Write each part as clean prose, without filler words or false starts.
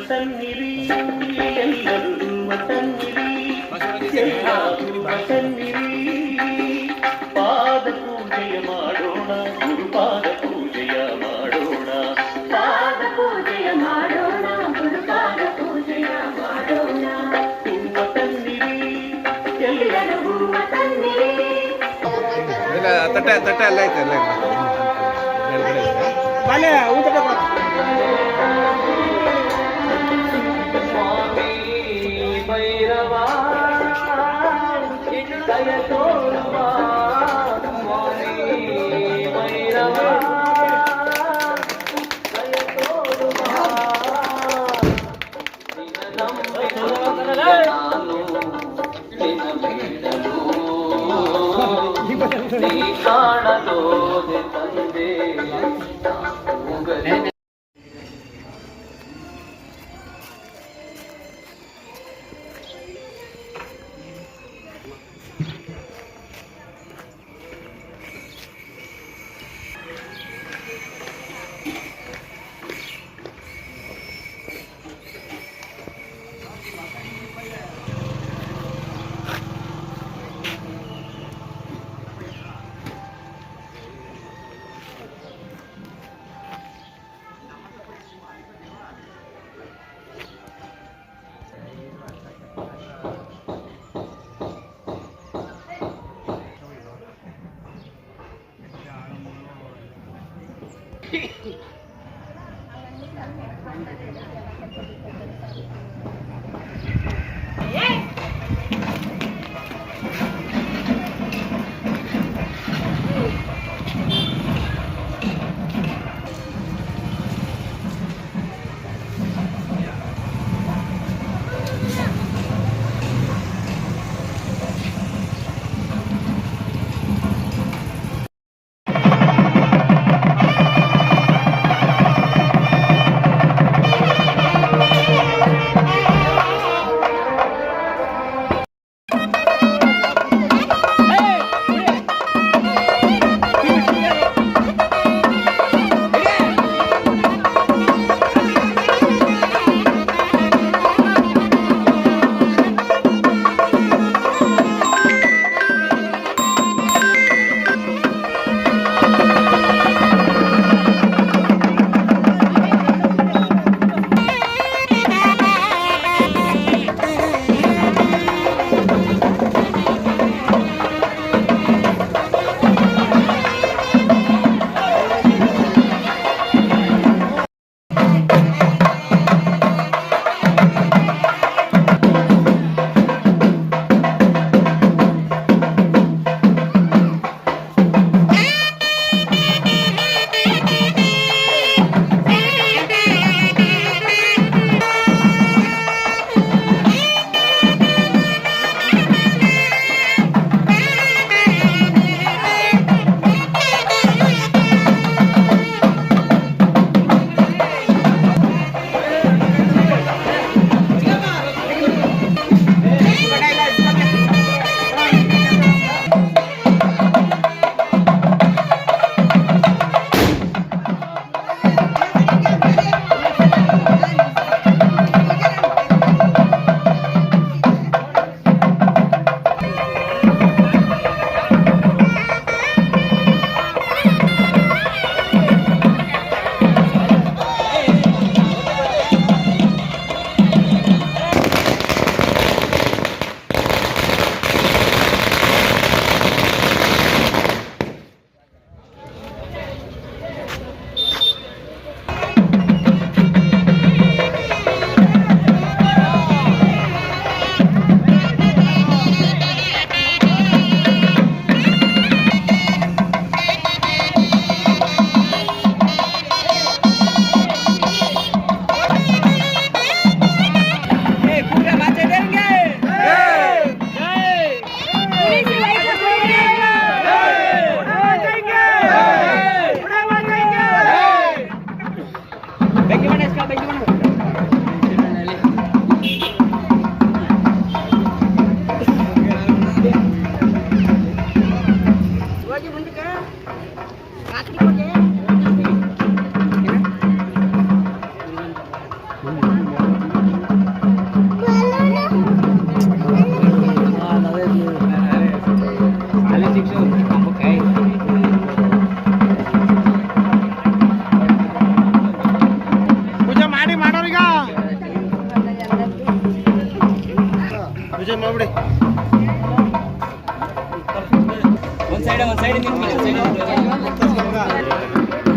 ತನ್ನಿರಿ ಎಲ್ಲರೂ ತನ್ನಿರಿ ಎಲ್ಲರೂ ತನ್ನಿರಿ ಪಾದ ಪೂಜೆಯ ಮಾಡೋಣ ಗುರುಪಾದ ಪೂಜೆಯ ಮಾಡೋಣ ಪಾದ ಪೂಜೆಯ ಮಾಡೋಣ ಗುರುಪಾದ ಪೂಜೆಯ ಮಾಡೋಣ ಹೂವ ತನ್ನಿರಿ ಎಲ್ಲರೂ ಹೂವ ತನ್ನಿರಿ ತಟ್ಟೆ ತಟ್ಟೆ ಎಲ್ಲ ಐತೆ ಎಲ್ಲ ಬಾಲೆ ಊಟ ಭೈರವ ದಯ ತೋರುವ ಸ್ವಾಮಿ ಭೈರವ ದಯ ತೋರುವ ನಾನು ನಿನ್ನ ಬೇಡಲು ನೀ ಕಾಣದೋದೆ ತಂದೆ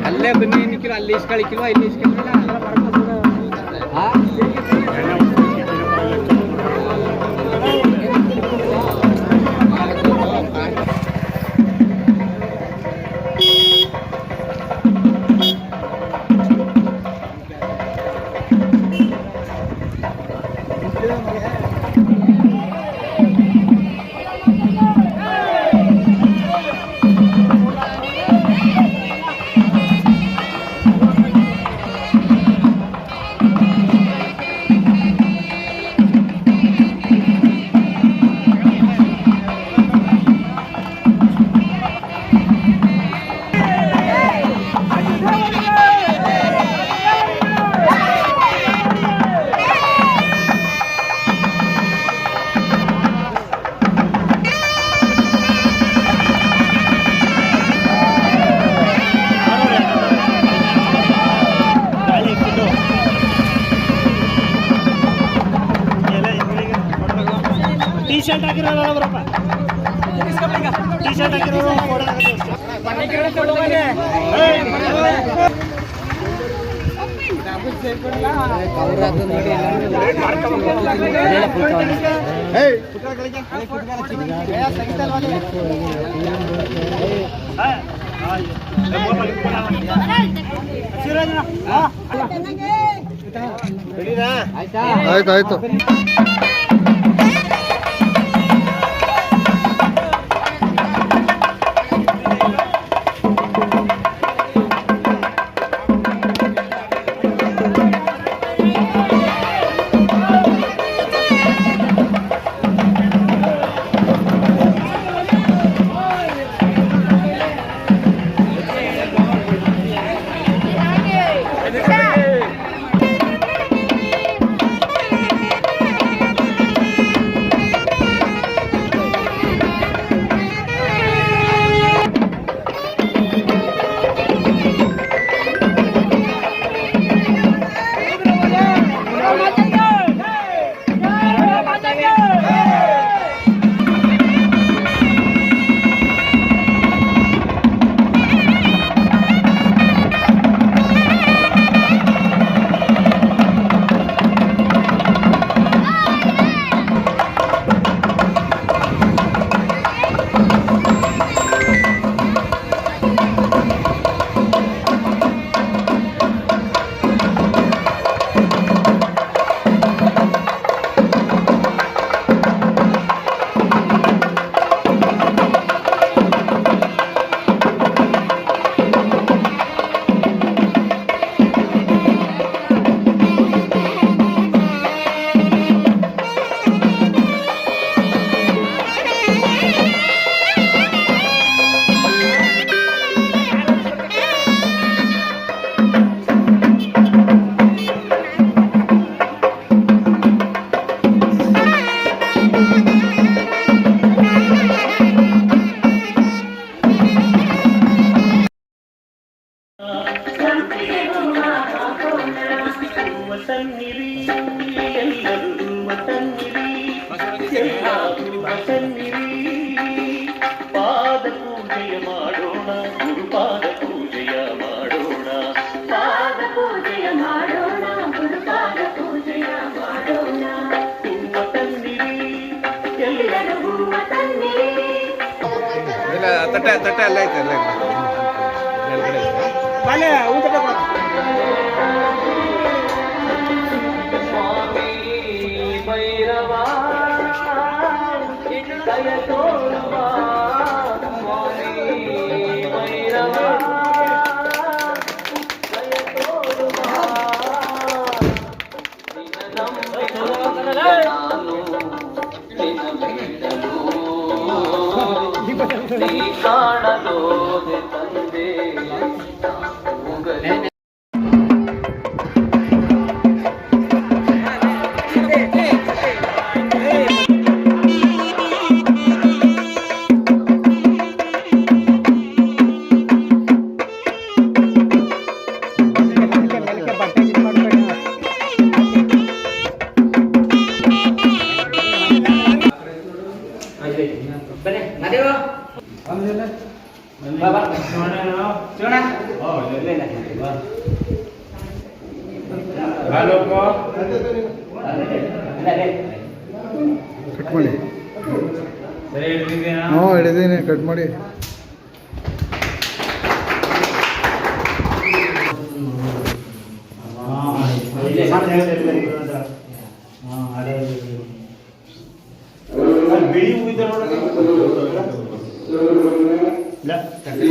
ಅಲ್ಲೇ ಬನ್ನಿ ನಿಕ್ಕಿಲ್ಲ ಅಲ್ಲಿ ಇಷ್ಟು ಗಳಿಕಿಲ್ವ ಇಲ್ಲಿ ಇಷ್ಟು ಟಿ ಶರ್ಟ್ ಹಾಕಿರೋರು ಬರಪ್ಪ ಟಿ ಶರ್ಟ್ ಹಾಕಿರೋರು ಆಯ್ತು ಆಯ್ತು ವತನ್ನಿರಿ ಎಲ್ಲರೂ ವತನ್ನಿರಿ ಎಲ್ಲರೂ ವತನ್ನಿರಿ ಪಾದ ಪೂಜೆಯ ಮಾಡೋಣ ಗುರುಪಾದ ಪೂಜೆಯ ಮಾಡೋಣ ಪಾದ ಪೂಜೆಯ ಮಾಡೋಣ ಗುರುಪಾದ ಪೂಜೆಯ ಮಾಡೋಣ ವತನ್ನಿರಿ ಎಲ್ಲರೂ ಹೂವ ತನ್ನಿರಿ ಇಲ್ಲ ತಟ್ಟೆ ತಟ್ಟೆ ಅಲ್ಲೇ ಐತೆ ಅಲ್ಲೇ ಮೇಲ್ಗಡೆ ಐತೆ. ಬಾಲೆ ಊಟ ಸ್ವಾಮಿ ಭೈರವ ದಯ ತೋರುವ ಸ್ವಾಮಿ ಭೈರವ ದಯ ತೋರುವ ನಿನ್ನ ನಂಬಿದ ನಾನು ನಿನ್ನ ಬಿಡಲು ನೀ ಕಾಣದೋದೆ ತಂದೆ ಕಟ್ ಮಾಡಿ. ಹ್ಞೂ ಹಿಡಿದೀನಿ, ಕಟ್ ಮಾಡಿ.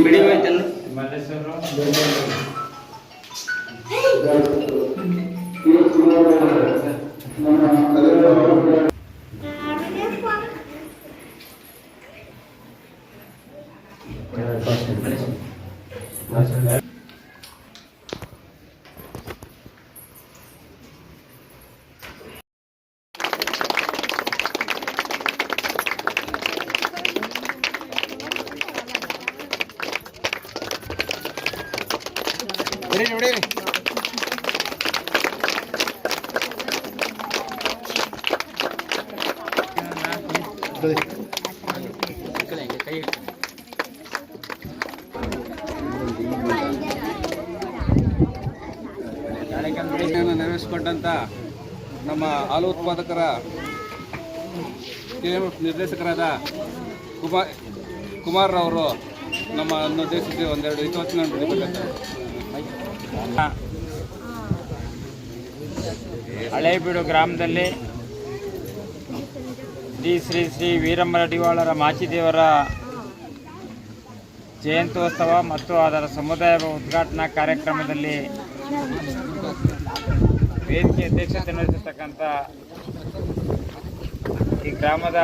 ಬಿಡಿ ಹೋಯ್ತು ನೋಡಿ ನೆರವೇರಿಸಿಕೊಂಡಂತ ನಮ್ಮ ಹಾಲು ಉತ್ಪಾದಕರ KMF ನಿರ್ದೇಶಕರಾದ ಕುಮಾರ್ ಅವರು ನಮ್ಮನ್ನು ಉದ್ದೇಶಿಸಿ ಒಂದೆರಡು ಹಿತವಚನ ನುಡಿಬೇಕಂತ. ಹಳೇಬೀಡು ಗ್ರಾಮದಲ್ಲಿ ಶ್ರೀ ವೀರಮ್ಮರಡಿವಾಳರ ಮಾಚಿದೇವರ ಜಯಂತ್ಯೋತ್ಸವ ಮತ್ತು ಅದರ ಸಮುದಾಯ ಉದ್ಘಾಟನಾ ಕಾರ್ಯಕ್ರಮದಲ್ಲಿ ವೇದಿಕೆ ಅಧ್ಯಕ್ಷತೆ ವಹಿಸಿರ್ತಕ್ಕಂಥ ಈ ಗ್ರಾಮದ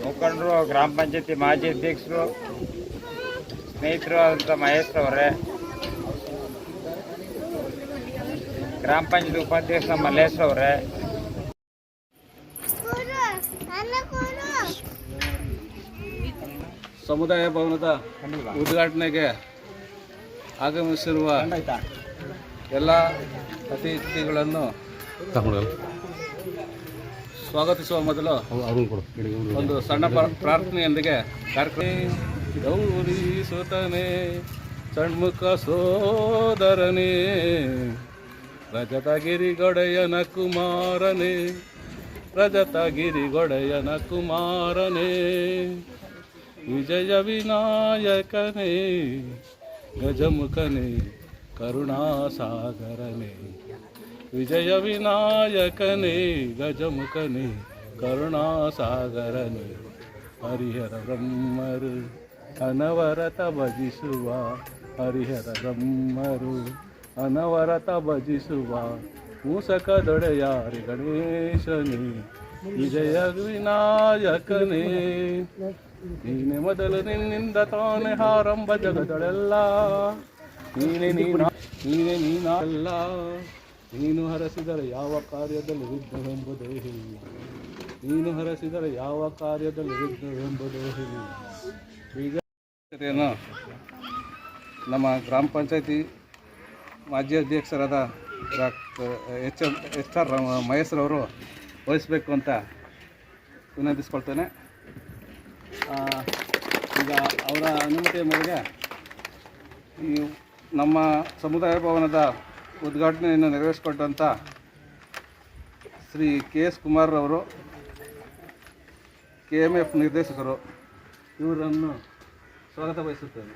ಮುಖಂಡರು, ಗ್ರಾಮ ಪಂಚಾಯತಿ ಮಾಜಿ ಅಧ್ಯಕ್ಷರು, ಸ್ನೇಹಿತರು ಆದಂಥ ಮಹೇಶ್ ಅವರೇ, ಗ್ರಾಮ ಪಂಚಾಯತ್ ಉಪಾಧ್ಯಕ್ಷ ಮಲ್ಲೇಶ್ ಅವರೇ, ಸಮುದಾಯ ಭವನದ ಉದ್ಘಾಟನೆಗೆ ಆಗಮಿಸಿರುವ ಎಲ್ಲ ಅತಿಥಿಗಳನ್ನು ಸ್ವಾಗತಿಸುವ ಮೊದಲು ಒಂದು ಸಣ್ಣ ಪ್ರಾರ್ಥನೆಯೊಂದಿಗೆ ಕಾರ್ಯಕ್ರಮ. ಗೌರಿ ಸುತನೇ ಷಣ್ಮುಖ ಸೋದರನೇ, ರಜತಗಿರಿಗೊಡೆಯನ ಕುಮಾರನೇ, ರಜತಗಿರಿಗೊಡೆಯನ ಕುಮಾರನೇ, ವಿಜಯ ವಿನಾಯಕನೇ, ಗಜಮುಖನೇ, ಕರುಣಾಸಾಗರನೇ, ವಿಜಯ ವಿನಾಯಕನೇ, ಗಜಮುಖನೇ, ಕರುಣಾಸಾಗರನೇ, ಹರಿಹರ ಬ್ರಹ್ಮರು ಅನವರತ ಭಜಿಸುವ, ಹರಿಹರ ಬ್ರಹ್ಮರು ಅನವರತ ಭಜಿಸುವ, ಮೂಸಕದೊಡೆಯಾರಿ ಗಣೇಶನೇ, ವಿಜಯ ವಿನಾಯಕನೇ, ನೀನೆ ಮೊದಲು ನಿನ್ನಿಂದ ತಾನೇ ಆರಂಭ ಜಗದಳೆಲ್ಲ, ನೀನೆ ನೀನಲ್ಲ, ನೀನು ಹರಸಿದರೆ ಯಾವ ಕಾರ್ಯದಲ್ಲಿ ವಿಘ್ನವೆಂಬುದೇ ಇಲ್ಲ, ನೀನು ಹರಸಿದರೆ ಯಾವ ಕಾರ್ಯದಲ್ಲಿ ವಿಘ್ನವೆಂಬುದೇ ಇಲ್ಲ. ಈಗ ನಮ್ಮ ಗ್ರಾಮ ಪಂಚಾಯತಿ ಮಾಜಿ ಅಧ್ಯಕ್ಷರಾದ HR ಮಹೇಶ್ರವರು ವಹಿಸಬೇಕು ಅಂತ ವಿನಂತಿಸ್ಕೊಳ್ತೇನೆ. ಈಗ ಅವರ ಅನುಮತಿಯ ಮೇರೆಗೆ ಈ ನಮ್ಮ ಸಮುದಾಯ ಭವನದ ಉದ್ಘಾಟನೆಯನ್ನು ನೆರವೇರಿಸಿಕೊಟ್ಟಂಥ ಶ್ರೀ KS ಕುಮಾರ್ ಅವರು, KMF ನಿರ್ದೇಶಕರು, ಇವರನ್ನು ಸ್ವಾಗತ ಬಯಸುತ್ತೇನೆ.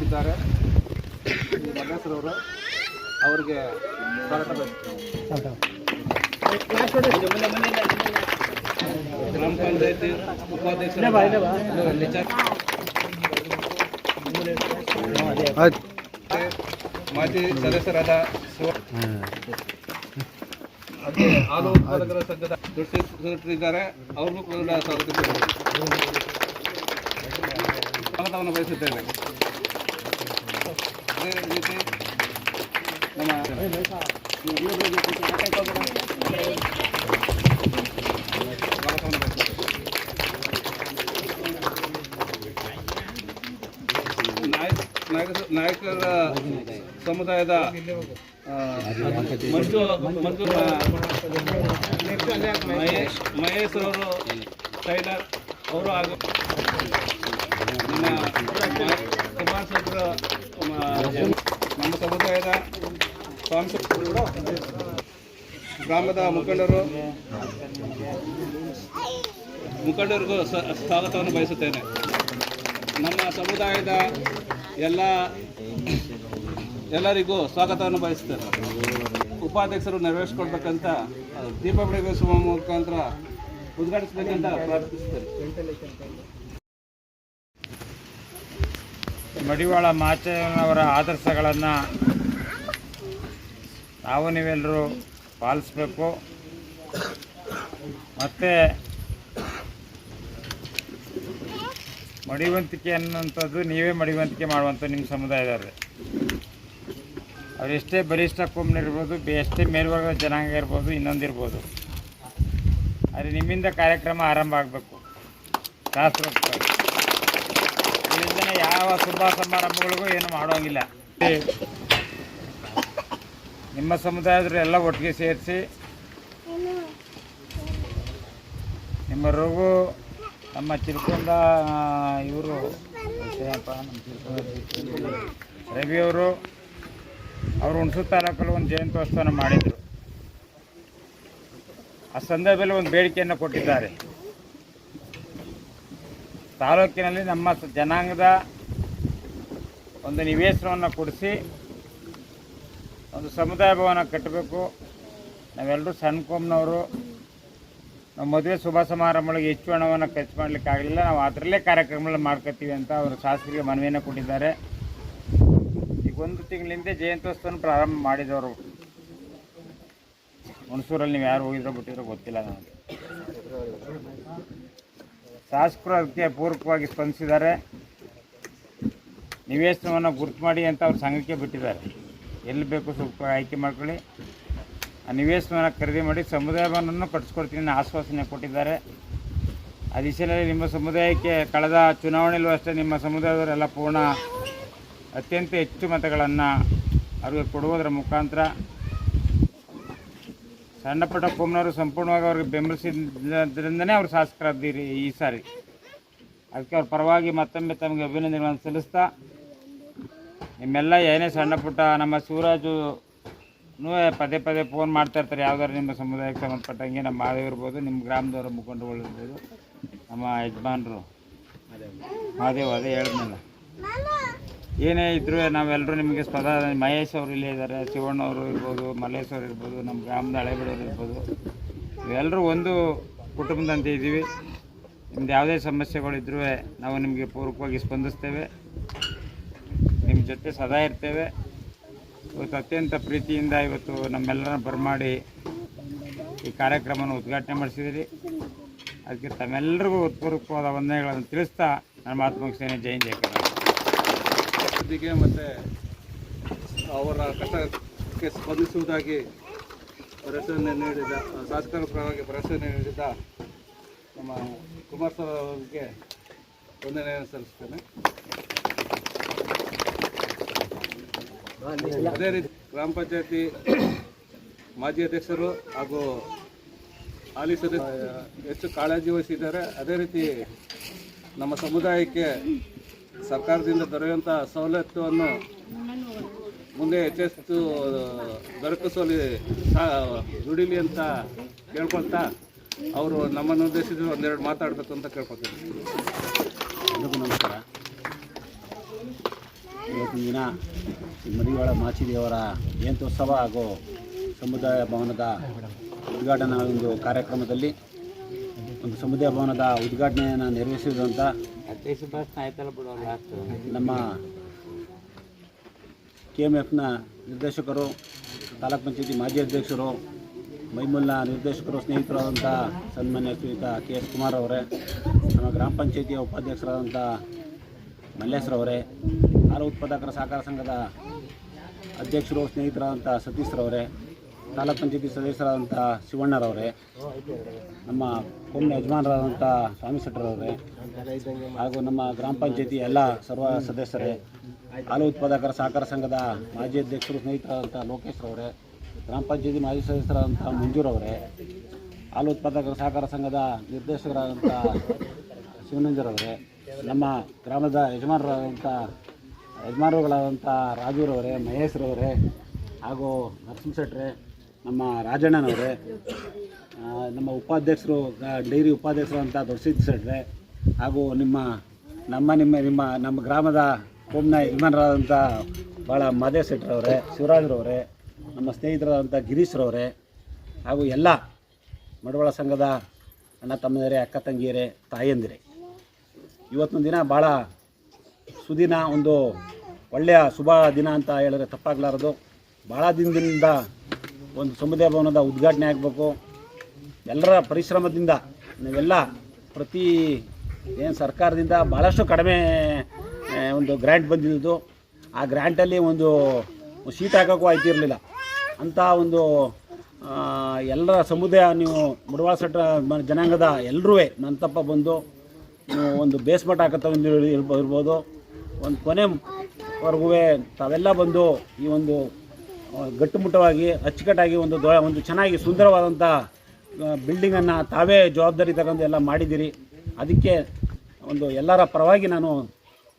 ಇದ್ದಾರೆ ಮಲ್ಲೇಶ್ವರವರು, ಅವರಿಗೆ ಸ್ವಾಗತ ಬಯಸುತ್ತೇನೆ. ಗ್ರಾಮ ಪಂಚಾಯತಿ ಉಪಾಧ್ಯಕ್ಷರ ಮಾಜಿ ಸದಸ್ಯರಾದ ಹಾಲು ಉತ್ಪಾದಕರ ಸಂಘದ ಇದ್ದಾರೆ, ಅವ್ರಿಗೂ ಕೂಡ ಸ್ವಾಗತವನ್ನು ಬಯಸುತ್ತೇವೆ. ಅದೇ ರೀತಿ ನಮ್ಮ ಸ್ವಾಗತವನ್ನು ಬಯಸುತ್ತೇವೆ. ನಾಯಕರ ಸಮುದಾಯದ ಮಂಜು ಮಹೇಶ್ ಅವರು ಟೈಲರ್ ಅವರು ಹಾಗೂ ಕುಮಾರ್ ಸಬ್ರು ನಮ್ಮ ಸಮುದಾಯದ ಗ್ರಾಮದ ಮುಖಂಡರಿಗೂ ಸ್ವಾಗತವನ್ನು ಬಯಸುತ್ತೇನೆ. ನಮ್ಮ ಸಮುದಾಯದ ಎಲ್ಲರಿಗೂ ಸ್ವಾಗತವನ್ನು ಬಯಸುತ್ತೇನೆ. ಉಪಾಧ್ಯಕ್ಷರು ನೆರವೇರಿಸಿಕೊಡ್ಬೇಕಂತ ದೀಪ ಬೆಳಗಿಸುವ ಮುಖಾಂತರ ಉದ್ಘಾಟಿಸಬೇಕಂತ ಪ್ರಾರ್ಥಿಸುತ್ತೇನೆ. ಮಡಿವಾಳ ಮಾಚಯ್ಯನವರ ಆದರ್ಶಗಳನ್ನು ನಾವು ನೀವೆಲ್ಲರೂ ಪಾಲಿಸಬೇಕು. ಮತ್ತು ಮಡಿವಂತಿಕೆ ಅನ್ನುವಂಥದ್ದು ನೀವೇ ಮಡಿವಂತಿಕೆ ಮಾಡುವಂಥ ನಿಮ್ಮ ಸಮುದಾಯದವ್ರೆ. ಅವರೆಷ್ಟೇ ಬಲಿಷ್ಠ ಕುಂಬಿನಿರ್ಬೋದು, ಎಷ್ಟೇ ಮೇಲ್ವರ್ಗದ ಜನಾಂಗ ಇರ್ಬೋದು, ಇನ್ನೊಂದಿರ್ಬೋದು, ಆದರೆ ನಿಮ್ಮಿಂದ ಕಾರ್ಯಕ್ರಮ ಆರಂಭ ಆಗಬೇಕು. ಶಾಸ್ತ್ರೋಕ್ತ ಇದರಿಂದನೇ ಯಾವ ಶುಭ ಸಮಾರಂಭಗಳಿಗೂ ಏನು ಮಾಡೋಂಗಿಲ್ಲ. ನಿಮ್ಮ ಸಮುದಾಯದವರು ಎಲ್ಲ ಒಟ್ಟಿಗೆ ಸೇರಿಸಿ ನಿಮ್ಮ ರೋಗು ನಮ್ಮ ಚಿಲ್ಕೊಂಡ ಇವರು ರವಿಯವರು ಅವರು ಹುಣಸೂರು ತಾಲೂಕಲ್ಲಿ ಒಂದು ಜಯಂತ್ಯೋತ್ಸವನ ಮಾಡಿದರು. ಆ ಸಂದರ್ಭದಲ್ಲಿ ಒಂದು ಬೇಡಿಕೆಯನ್ನು ಕೊಟ್ಟಿದ್ದಾರೆ. ತಾಲೂಕಿನಲ್ಲಿ ನಮ್ಮ ಜನಾಂಗದ ಒಂದು ನಿವೇಶನವನ್ನು ಕೊಡಿಸಿ ಒಂದು ಸಮುದಾಯ ಭವನ ಕಟ್ಟಬೇಕು. ನಾವೆಲ್ಲರೂ ಸಣ್ಣ ಕೋಮ್ನವರು, ನಾವು ಮದುವೆ ಶುಭ ಸಮಾರಂಭಗಳಿಗೆ ಹೆಚ್ಚು ಹಣವನ್ನು ಖರ್ಚು ಮಾಡಲಿಕ್ಕಾಗಲಿಲ್ಲ, ನಾವು ಅದರಲ್ಲೇ ಕಾರ್ಯಕ್ರಮಗಳು ಮಾಡ್ಕೊತೀವಿ ಅಂತ ಅವರು ಶಾಸಕರಿಗೆ ಮನವಿಯನ್ನು ಕೊಟ್ಟಿದ್ದಾರೆ. ಈಗ 1 ತಿಂಗಳಿಂದ ಜಯಂತ್ಯೋತ್ಸವನ ಪ್ರಾರಂಭ ಮಾಡಿದವರು. ಹುಣಸೂರಲ್ಲಿ ನೀವು ಯಾರು ಹೋಗಿದ್ರೋ ಬಿಟ್ಟಿದ್ರೋ ಗೊತ್ತಿಲ್ಲ ನನಗೆ. ಶಾಸಕರು ಅದಕ್ಕೆ ಪೂರಕವಾಗಿ ಸ್ಪಂದಿಸಿದ್ದಾರೆ. ನಿವೇಶನವನ್ನು ಗುರುತು ಮಾಡಿ ಅಂತ ಅವ್ರ ಸಂಘಕ್ಕೆ ಬಿಟ್ಟಿದ್ದಾರೆ. ಎಲ್ಲಿ ಬೇಕು ಸೂಕ್ತವಾಗಿ ಆಯ್ಕೆ ಮಾಡ್ಕೊಳ್ಳಿ. ಆ ನಿವೇಶನವನ್ನು ಖರೀದಿ ಮಾಡಿ ಸಮುದಾಯ ಭವನವನ್ನು ಕಟ್ಟಿಸ್ಕೊಡ್ತೀನಿ ಅನ್ನೋ ಆಶ್ವಾಸನೆ ಕೊಟ್ಟಿದ್ದಾರೆ. ಆ ದಿಶೆಯಲ್ಲಿ ನಿಮ್ಮ ಸಮುದಾಯಕ್ಕೆ ಕಳೆದ ಚುನಾವಣೆಯಲ್ಲೂ ಅಷ್ಟೇ ನಿಮ್ಮ ಸಮುದಾಯದವರೆಲ್ಲ ಅತ್ಯಂತ ಹೆಚ್ಚು ಮತಗಳನ್ನು ಅವ್ರಿಗೆ ಕೊಡುವುದರ ಮುಖಾಂತರ ಸಣ್ಣ ಪುಟ್ಟ ಕೋಮ್ನವರು ಸಂಪೂರ್ಣವಾಗಿ ಅವ್ರಿಗೆ ಬೆಂಬಲಿಸಿದ್ರಿಂದನೇ ಅವರು ಶಾಸಕರಾದ್ದೀರಿ ಈ ಸಾರಿ. ಅದಕ್ಕೆ ಅವ್ರ ಪರವಾಗಿ ಮತ್ತೊಮ್ಮೆ ತಮಗೆ ಅಭಿನಂದನೆಗಳನ್ನು ಸಲ್ಲಿಸ್ತಾ, ನಿಮ್ಮೆಲ್ಲ ಏನೇ ಸಣ್ಣ ಪುಟ್ಟ ನಮ್ಮ ಶಿವರಾಜು ಪದೇ ಪದೇ ಫೋನ್ ಮಾಡ್ತಾ ಇರ್ತಾರೆ, ಯಾವ್ದಾದ್ರು ನಿಮ್ಮ ಸಮುದಾಯಕ್ಕೆ ಸಂಬಂಧಪಟ್ಟಂಗೆ. ನಮ್ಮ ಮಾದೇವ್ ಇರ್ಬೋದು, ನಿಮ್ಮ ಗ್ರಾಮದವರ ಮುಖಂಡರುಗಳು ಇರ್ಬೋದು, ನಮ್ಮ ಯಜಮಾನರು ಮಾದೇವ್ ಅದೇ ಹೇಳಿದ್ನಲ್ಲ. ಏನೇ ಇದ್ದರೂ ನಾವೆಲ್ಲರೂ ನಿಮಗೆ ಮಹೇಶ್ ಅವರು ಇಲ್ಲೇ ಇದ್ದಾರೆ, ಶಿವಣ್ಣವರು ಇರ್ಬೋದು, ಮಲ್ಲೇಶ್ ಅವರು ಇರ್ಬೋದು, ನಮ್ಮ ಗ್ರಾಮದ ಹಳೆಬಿಡೋರು ಇರ್ಬೋದು, ಇವೆಲ್ಲರೂ ಒಂದು ಕುಟುಂಬದಂತೆ ಇದ್ದೀವಿ. ನಿಮ್ದು ಯಾವುದೇ ಸಮಸ್ಯೆಗಳಿದ್ರೂ ನಾವು ನಿಮಗೆ ಪೂರಕವಾಗಿ ಸ್ಪಂದಿಸ್ತೇವೆ, ನಿಮ್ಮ ಜೊತೆ ಸದಾ ಇರ್ತೇವೆ. ಇವತ್ತು ಅತ್ಯಂತ ಪ್ರೀತಿಯಿಂದ ಇವತ್ತು ನಮ್ಮೆಲ್ಲರನ್ನ ಬರಮಾಡಿ ಈ ಕಾರ್ಯಕ್ರಮವನ್ನು ಉದ್ಘಾಟನೆ ಮಾಡಿಸಿದಿರಿ. ಅದಕ್ಕೆ ತಮ್ಮೆಲ್ಲರಿಗೂ ಹೃತ್ಪೂರ್ವಕವಾದ ವಂದನೆಗಳನ್ನು ತಿಳಿಸ್ತಾ ನನ್ನ ಮಾತು ಮುಗಿಸ್ತೇನೆ. ಜೈ ಜಯ ಕರ್ನಾಟಕ. ಮತ್ತು ಅವರ ಕಷ್ಟಕ್ಕೆ ಸ್ಪಂದಿಸುವುದಾಗಿ ಭರವಸೆಯನ್ನು ನೀಡಿದ ಶಾಸಕರ ಪರವಾಗಿ ಭರವಸೆಯನ್ನು ನೀಡಿದ ನಮ್ಮ ಕುಮಾರ್ ಸರ್ ಅವರಿಗೆ ವಂದನೆಯನ್ನು ಸಲ್ಲಿಸ್ತೇನೆ. ಅದೇ ರೀತಿ ಗ್ರಾಮ ಪಂಚಾಯತಿ ಮಾಜಿ ಅಧ್ಯಕ್ಷರು ಹಾಗೂ ಹಾಲಿ ಸದಸ್ಯರು ಹೆಚ್ಚು ಕಾಳಜಿ ವಹಿಸಿದ್ದಾರೆ. ಅದೇ ರೀತಿ ನಮ್ಮ ಸಮುದಾಯಕ್ಕೆ ಸರ್ಕಾರದಿಂದ ದೊರೆಯುವಂಥ ಸವಲತ್ತನ್ನು ಮುಂದೆ ಹೆಚ್ಚೆಚ್ಚು ದೊರಕಿಸುವಲ್ಲಿ ದುಡಿಲಿ ಅಂತ ಕೇಳ್ಕೊಳ್ತಾ ಅವರು ನಮ್ಮನ್ನು ಉದ್ದೇಶಿಸಿ ಒಂದೆರಡು ಮಾತಾಡಬೇಕು ಅಂತ ಕೇಳ್ಕೊತೀನಿ. ಎಲ್ಲರಿಗೂ ನಮಸ್ಕಾರ. ಇವತ್ತಿನ ದಿನ ಮಡಿವಾಳ ಮಾಚಿದೇವರ ಜಯಂತ್ಯೋತ್ಸವ ಹಾಗೂ ಸಮುದಾಯ ಭವನದ ಉದ್ಘಾಟನಾ ಒಂದು ಕಾರ್ಯಕ್ರಮದಲ್ಲಿ ಒಂದು ಸಮುದಾಯ ಭವನದ ಉದ್ಘಾಟನೆಯನ್ನು ನೆರವೇರಿಸಿದಂಥ ನಮ್ಮ KMFನ ನಿರ್ದೇಶಕರು, ತಾಲೂಕ್ ಪಂಚಾಯತಿ ಮಾಜಿ ಅಧ್ಯಕ್ಷರು, ಮೈಮೂಲ್ನ ನಿರ್ದೇಶಕರು, ಸ್ನೇಹಿತರಾದಂಥ ಸನ್ಮಾನ್ಯ ಶ್ರೀಯುತ KS ಕುಮಾರ್ ಅವರೇ, ನಮ್ಮ ಗ್ರಾಮ ಪಂಚಾಯತಿಯ ಉಪಾಧ್ಯಕ್ಷರಾದಂಥ ಮಲ್ಲೇಶ್ರವರೇ, ಹಾಲು ಉತ್ಪಾದಕರ ಸಹಕಾರ ಸಂಘದ ಅಧ್ಯಕ್ಷರು, ಸ್ನೇಹಿತರಾದಂಥ ಸತೀಶ್ರವರೇ, ತಾಲೂಕ್ ಪಂಚಾಯತಿ ಸದಸ್ಯರಾದಂಥ ಶಿವಣ್ಣರವರೇ, ನಮ್ಮ ಕೋಮ್ನ ಯಜಮಾನರಾದಂಥ ಸ್ವಾಮಿ ಶೆಟ್ಟರವರೇ, ಹಾಗೂ ನಮ್ಮ ಗ್ರಾಮ ಪಂಚಾಯತಿ ಎಲ್ಲ ಸರ್ವ ಸದಸ್ಯರೇ, ಹಾಲು ಉತ್ಪಾದಕರ ಸಹಕಾರ ಸಂಘದ ಮಾಜಿ ಅಧ್ಯಕ್ಷರು ಸ್ನೇಹಿತರಾದಂಥ ಲೋಕೇಶ್ರವರೇ, ಗ್ರಾಮ ಪಂಚಾಯತಿ ಮಾಜಿ ಸದಸ್ಯರಾದಂಥ ಮಂಜೂರವರೇ, ಹಾಲು ಉತ್ಪಾದಕರ ಸಹಕಾರ ಸಂಘದ ನಿರ್ದೇಶಕರಾದಂಥ ಶಿವನಂಜರವರೇ, ನಮ್ಮ ಗ್ರಾಮದ ಯಜಮಾನರುಗಳಾದಂಥ ರಾಜೂರವರೇ, ಮಹೇಶ್ರವರೇ, ಹಾಗೂ ನರಸಿಂಹ ಶೆಟ್ಟರೆ, ನಮ್ಮ ರಾಜಣ್ಣನವರೇ, ನಮ್ಮ ಉಪಾಧ್ಯಕ್ಷರು ಡೈರಿ ಉಪಾಧ್ಯಕ್ಷರಾದಂಥ ದೊಡ್ಡಸಿದ್ದ ಶೆಟ್ಟರೆ, ಹಾಗೂ ನಮ್ಮ ಗ್ರಾಮದ ಕೋಮ್ನ ಯಜಮಾನರಾದಂಥ ಭಾಳ ಮಾದೇವ್ ಶೆಟ್ಟರವರೇ, ಶಿವರಾಜ್ರವರೇ, ನಮ್ಮ ಸ್ನೇಹಿತರಾದಂಥ ಗಿರೀಶ್ರವರೇ, ಹಾಗೂ ಎಲ್ಲ ಮಡವಾಳ ಸಂಘದ ಅಣ್ಣ ತಮ್ಮಂದಿರೇ, ಅಕ್ಕ ತಂಗಿಯರೇ, ತಾಯಂದಿರೇ, ಇವತ್ತಿನ ದಿನ ಭಾಳ ಸುದಿನ, ಒಂದು ಒಳ್ಳೆಯ ಶುಭ ದಿನ ಅಂತ ಹೇಳಿದ್ರೆ ತಪ್ಪಾಗಲಾರದು. ಭಾಳ ದಿನದಿಂದ ಒಂದು ಸಮುದಾಯ ಭವನದ ಉದ್ಘಾಟನೆ ಆಗಬೇಕು. ಎಲ್ಲರ ಪರಿಶ್ರಮದಿಂದ ನಾವೆಲ್ಲ ಪ್ರತಿ ಏನು ಸರ್ಕಾರದಿಂದ ಭಾಳಷ್ಟು ಕಡಿಮೆ ಒಂದು ಗ್ರ್ಯಾಂಟ್ ಬಂದಿದ್ದು, ಆ ಗ್ರ್ಯಾಂಟಲ್ಲಿ ಒಂದು ಶೀಟ್ ಹಾಕೋಕ್ಕೂ ಆಯ್ತಿರಲಿಲ್ಲ ಅಂಥ ಒಂದು ಎಲ್ಲರ ಸಮುದಾಯ, ನೀವು ಮುಡವಾಳ ಶೆಟ್ಟರ ಜನಾಂಗದ ಎಲ್ಲರೂ ನನ್ನ ತಪ್ಪ ಬಂದು ಒಂದು ಬೇಸ್ಮೆಂಟ್ ಹಾಕತ್ತ ಇರ್ಬೋದು, ಒಂದು ಕೊನೆವರೆಗೂ ತಾವೆಲ್ಲ ಬಂದು ಈ ಒಂದು ಗಟ್ಟುಮುಟ್ಟವಾಗಿ ಅಚ್ಚುಕಟ್ಟಾಗಿ ಒಂದು ಚೆನ್ನಾಗಿ ಸುಂದರವಾದಂಥ ಬಿಲ್ಡಿಂಗನ್ನು ತಾವೇ ಜವಾಬ್ದಾರಿ ತಗೊಂಡು ಎಲ್ಲ ಮಾಡಿದ್ದೀರಿ. ಅದಕ್ಕೆ ಒಂದು ಎಲ್ಲರ ಪರವಾಗಿ ನಾನು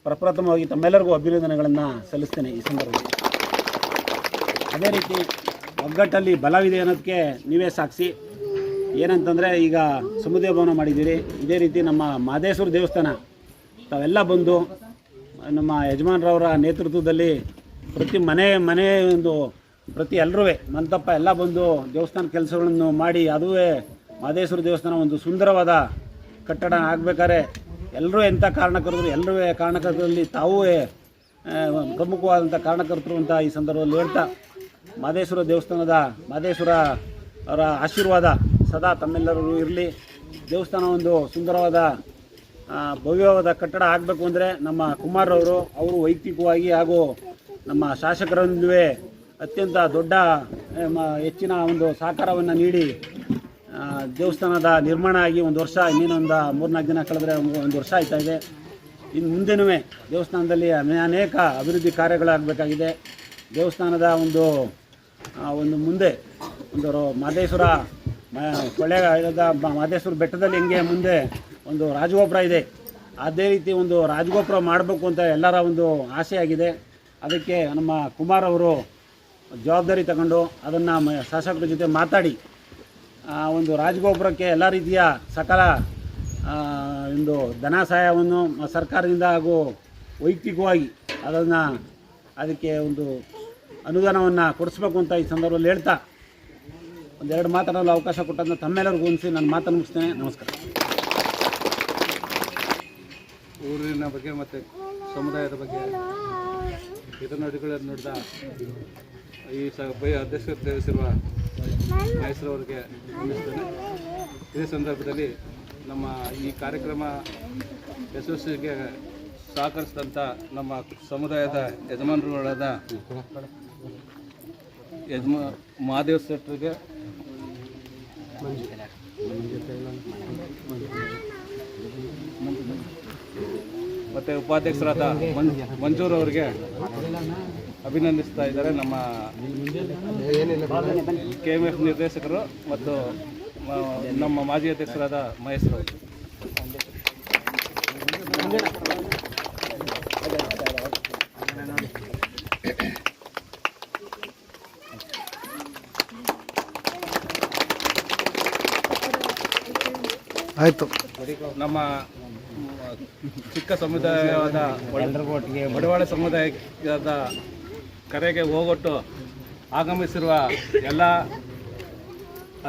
ಪ್ರಪ್ರಥಮವಾಗಿ ತಮ್ಮೆಲ್ಲರಿಗೂ ಅಭಿನಂದನೆಗಳನ್ನು ಸಲ್ಲಿಸ್ತೇನೆ ಈ ಸಂದರ್ಭದಲ್ಲಿ. ಅದೇ ರೀತಿ ಒಗ್ಗಟ್ಟಲ್ಲಿ ಬಲವಿದೆ ಅನ್ನೋದಕ್ಕೆ ನೀವೇ ಸಾಕ್ಷಿ. ಏನಂತಂದರೆ, ಈಗ ಸಮುದಾಯ ಭವನ ಮಾಡಿದ್ದೀರಿ, ಇದೇ ರೀತಿ ನಮ್ಮ ಮಹದೇಶ್ವರ ದೇವಸ್ಥಾನ ತಾವೆಲ್ಲ ಬಂದು ನಮ್ಮ ಯಜಮಾನರವರ ನೇತೃತ್ವದಲ್ಲಿ ಪ್ರತಿ ಎಲ್ಲರೂ ಮಂತಪ್ಪ ಎಲ್ಲ ಬಂದು ದೇವಸ್ಥಾನ ಕೆಲಸಗಳನ್ನು ಮಾಡಿ, ಅದುವೇ ಮಹದೇಶ್ವರ ದೇವಸ್ಥಾನ ಒಂದು ಸುಂದರವಾದ ಕಟ್ಟಡ ಆಗಬೇಕಾದ್ರೆ ಎಲ್ಲರೂ ಎಂಥ ಕಾರಣಕರ್ತರು, ಎಲ್ಲರೂ ಕಾರಣಕರ್ತರಲ್ಲಿ ತಾವೂ ಪ್ರಮುಖವಾದಂಥ ಕಾರಣಕರ್ತರು ಅಂತ ಈ ಸಂದರ್ಭದಲ್ಲಿ ಹೇಳ್ತಾ, ಮಹದೇಶ್ವರ ದೇವಸ್ಥಾನದ ಮಹದೇಶ್ವರ ಅವರ ಆಶೀರ್ವಾದ ಸದಾ ತಮ್ಮೆಲ್ಲರೂ ಇರಲಿ. ದೇವಸ್ಥಾನ ಒಂದು ಸುಂದರವಾದ ಭವ್ಯವಾದ ಕಟ್ಟಡ ಆಗಬೇಕು ಅಂದರೆ ನಮ್ಮ ಕುಮಾರವರು ಅವರು ವೈಯಕ್ತಿಕವಾಗಿ ಹಾಗೂ ನಮ್ಮ ಶಾಸಕರೊಂದಿಗೆ ಅತ್ಯಂತ ದೊಡ್ಡ ಹೆಚ್ಚಿನ ಒಂದು ಸಹಕಾರವನ್ನು ನೀಡಿ ದೇವಸ್ಥಾನದ ನಿರ್ಮಾಣ ಆಗಿ ಒಂದು ವರ್ಷ, ಇನ್ನೇನೊಂದು 3-4 ದಿನ ಕಳೆದ್ರೆ 1 ವರ್ಷ ಆಯ್ತಾ ಇದೆ. ಇನ್ನು ಮುಂದೆನೂ ದೇವಸ್ಥಾನದಲ್ಲಿ ಅನೇಕ ಅಭಿವೃದ್ಧಿ ಕಾರ್ಯಗಳಾಗಬೇಕಾಗಿದೆ. ದೇವಸ್ಥಾನದ ಒಂದು ಮುಂದೆ ಒಂದು ಮಹದೇಶ್ವರ ಮಹದೇಶ್ವರ ಬೆಟ್ಟದಲ್ಲಿ ಹೆಂಗೆ ಮುಂದೆ ಒಂದು ರಾಜಗೋಪುರ ಇದೆ, ಅದೇ ರೀತಿ ಒಂದು ರಾಜಗೋಪುರ ಮಾಡಬೇಕು ಅಂತ ಎಲ್ಲರ ಒಂದು ಆಸೆ ಆಗಿದೆ. ಅದಕ್ಕೆ ನಮ್ಮ ಕುಮಾರ್ ಅವರು ಜವಾಬ್ದಾರಿ ತಗೊಂಡು ಅದನ್ನು ಶಾಸಕರ ಜೊತೆ ಮಾತಾಡಿ ಒಂದು ರಾಜಗೋಪುರಕ್ಕೆ ಎಲ್ಲ ರೀತಿಯ ಸಕಲ ಒಂದು ಧನ ಸಹಾಯವನ್ನು ಸರ್ಕಾರದಿಂದ ಹಾಗೂ ವೈಯಕ್ತಿಕವಾಗಿ ಅದಕ್ಕೆ ಒಂದು ಅನುದಾನವನ್ನು ಕೊಡಿಸ್ಬೇಕು ಅಂತ ಈ ಸಂದರ್ಭದಲ್ಲಿ ಹೇಳ್ತಾ, ಒಂದೆರಡು ಮಾತನಾಡಲು ಅವಕಾಶ ಕೊಟ್ಟಂತ ತಮ್ಮೆಲ್ಲರಿಗೂ ಹೊಂದಿಸಿ ನನ್ನ ಮಾತನ್ನು ಮುಗಿಸ್ತೇನೆ. ನಮಸ್ಕಾರ. ಊರಿನ ಬಗ್ಗೆ ಮತ್ತು ಸಮುದಾಯದ ಬಗ್ಗೆ ಹಿತನುಡಿಗಳನ್ನು ನುಡಿದ ಈ ಅಧ್ಯಕ್ಷರು ಸೇರಿಸಿರುವ ಮಹೇಶ್ವರವರಿಗೆ ವಂದಿಸ್ತೇನೆ. ಇದೇ ಸಂದರ್ಭದಲ್ಲಿ ನಮ್ಮ ಈ ಕಾರ್ಯಕ್ರಮ ಯಶಸ್ವಿಗೆ ಸಹಕರಿಸಿದಂಥ ನಮ್ಮ ಸಮುದಾಯದ ಯಜಮಾನರುಗಳಾದ ಮಹಾದೇವ್ ಶೆಟ್ಟರಿಗೆ ಮತ್ತು ಉಪಾಧ್ಯಕ್ಷರಾದ ಮಂಜೂರವರಿಗೆ ಅಭಿನಂದಿಸ್ತಾ ಇದ್ದಾರೆ ನಮ್ಮ KMF ನಿರ್ದೇಶಕರು ಮತ್ತು ನಮ್ಮ ಮಾಜಿ ಅಧ್ಯಕ್ಷರಾದ ಮಹೇಶ್ ಅವರು. ಆಯಿತು. ನಮ್ಮ ಚಿಕ್ಕ ಸಮುದಾಯವಾದ ಮಡವಾಳ ಸಮುದಾಯದ ಕರೆಗೆ ಹೋಗೊಟ್ಟು ಆಗಮಿಸಿರುವ ಎಲ್ಲ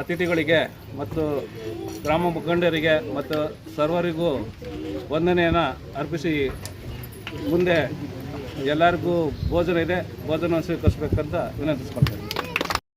ಅತಿಥಿಗಳಿಗೆ ಮತ್ತು ಗ್ರಾಮ ಮುಖಂಡರಿಗೆ ಮತ್ತು ಸರ್ವರಿಗೂ ವಂದನೆಯನ್ನು ಅರ್ಪಿಸಿ, ಮುಂದೆ ಎಲ್ಲರಿಗೂ ಭೋಜನ ಇದೆ, ಭೋಜನ ಸ್ವೀಕರಿಸಬೇಕಂತ ವಿನಂತಿಸ್ಕೊಳ್ತೇನೆ.